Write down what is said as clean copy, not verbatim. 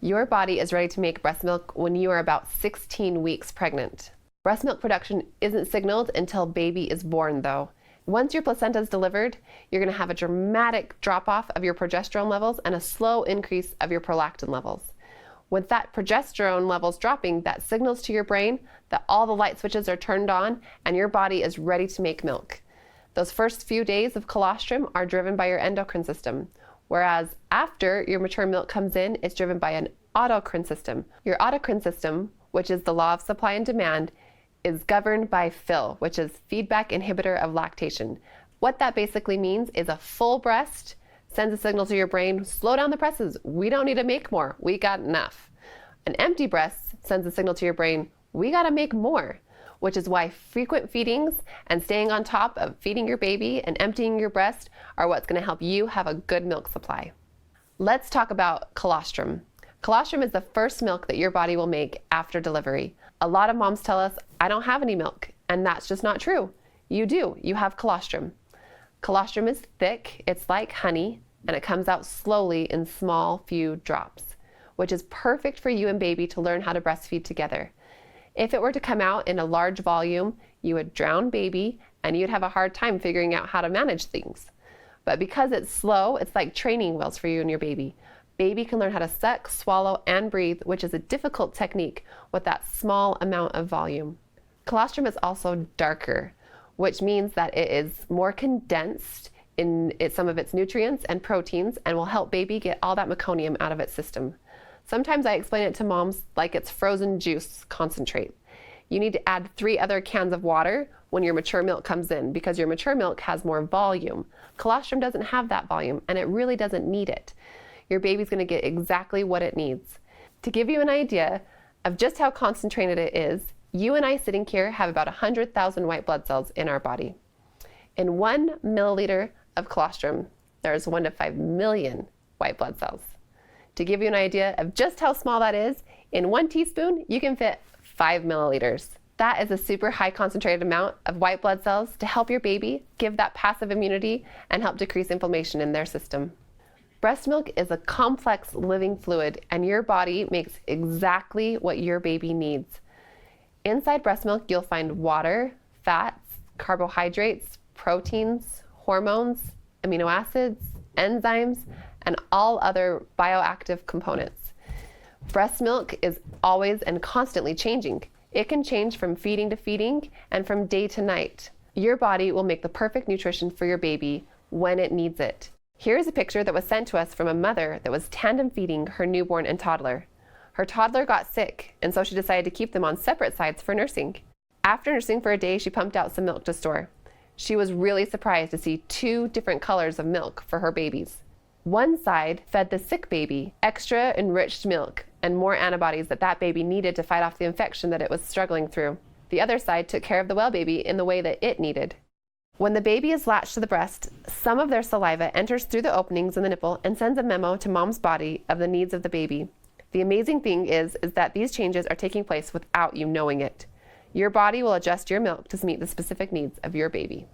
Your body is ready to make breast milk when you are about 16 weeks pregnant. Breast milk production isn't signaled until baby is born, though. Once your placenta is delivered, you're going to have a dramatic drop-off of your progesterone levels and a slow increase of your prolactin levels. With that progesterone levels dropping, that signals to your brain that all the light switches are turned on and your body is ready to make milk. Those first few days of colostrum are driven by your endocrine system, whereas after your mature milk comes in, it's driven by an autocrine system. Your autocrine system, which is the law of supply and demand, is governed by FIL, which is feedback inhibitor of lactation. What that basically means is a full breast sends a signal to your brain, slow down the presses, we don't need to make more, we got enough. An empty breast sends a signal to your brain, we gotta make more, which is why frequent feedings and staying on top of feeding your baby and emptying your breast are what's gonna help you have a good milk supply. Let's talk about colostrum. Colostrum is the first milk that your body will make after delivery. A lot of moms tell us, I don't have any milk, and that's just not true. You do, you have colostrum. Colostrum is thick, it's like honey, and it comes out slowly in small few drops, which is perfect for you and baby to learn how to breastfeed together. If it were to come out in a large volume, you would drown baby and you'd have a hard time figuring out how to manage things. But because it's slow, it's like training wheels for you and your baby. Baby can learn how to suck, swallow, and breathe, which is a difficult technique with that small amount of volume. Colostrum is also darker, which means that it is more condensed in some of its nutrients and proteins and will help baby get all that meconium out of its system. Sometimes I explain it to moms like it's frozen juice concentrate. You need to add 3 other cans of water when your mature milk comes in because your mature milk has more volume. Colostrum doesn't have that volume and it really doesn't need it. Your baby's going to get exactly what it needs. To give you an idea of just how concentrated it is, you and I sitting here have about 100,000 white blood cells in our body. In 1 milliliter of colostrum, there's 1 to 5 million white blood cells. To give you an idea of just how small that is, in 1 teaspoon, you can fit 5 milliliters. That is a super high concentrated amount of white blood cells to help your baby give that passive immunity and help decrease inflammation in their system. Breast milk is a complex living fluid and your body makes exactly what your baby needs. Inside breast milk, you'll find water, fats, carbohydrates, proteins, hormones, amino acids, enzymes, and all other bioactive components. Breast milk is always and constantly changing. It can change from feeding to feeding and from day to night. Your body will make the perfect nutrition for your baby when it needs it. Here's a picture that was sent to us from a mother that was tandem feeding her newborn and toddler. Her toddler got sick, and so she decided to keep them on separate sides for nursing. After nursing for a day, she pumped out some milk to store. She was really surprised to see 2 different colors of milk for her babies. One side fed the sick baby extra enriched milk and more antibodies that baby needed to fight off the infection that it was struggling through. The other side took care of the well baby in the way that it needed. When the baby is latched to the breast, some of their saliva enters through the openings in the nipple and sends a memo to mom's body of the needs of the baby. The amazing thing is that these changes are taking place without you knowing it. Your body will adjust your milk to meet the specific needs of your baby.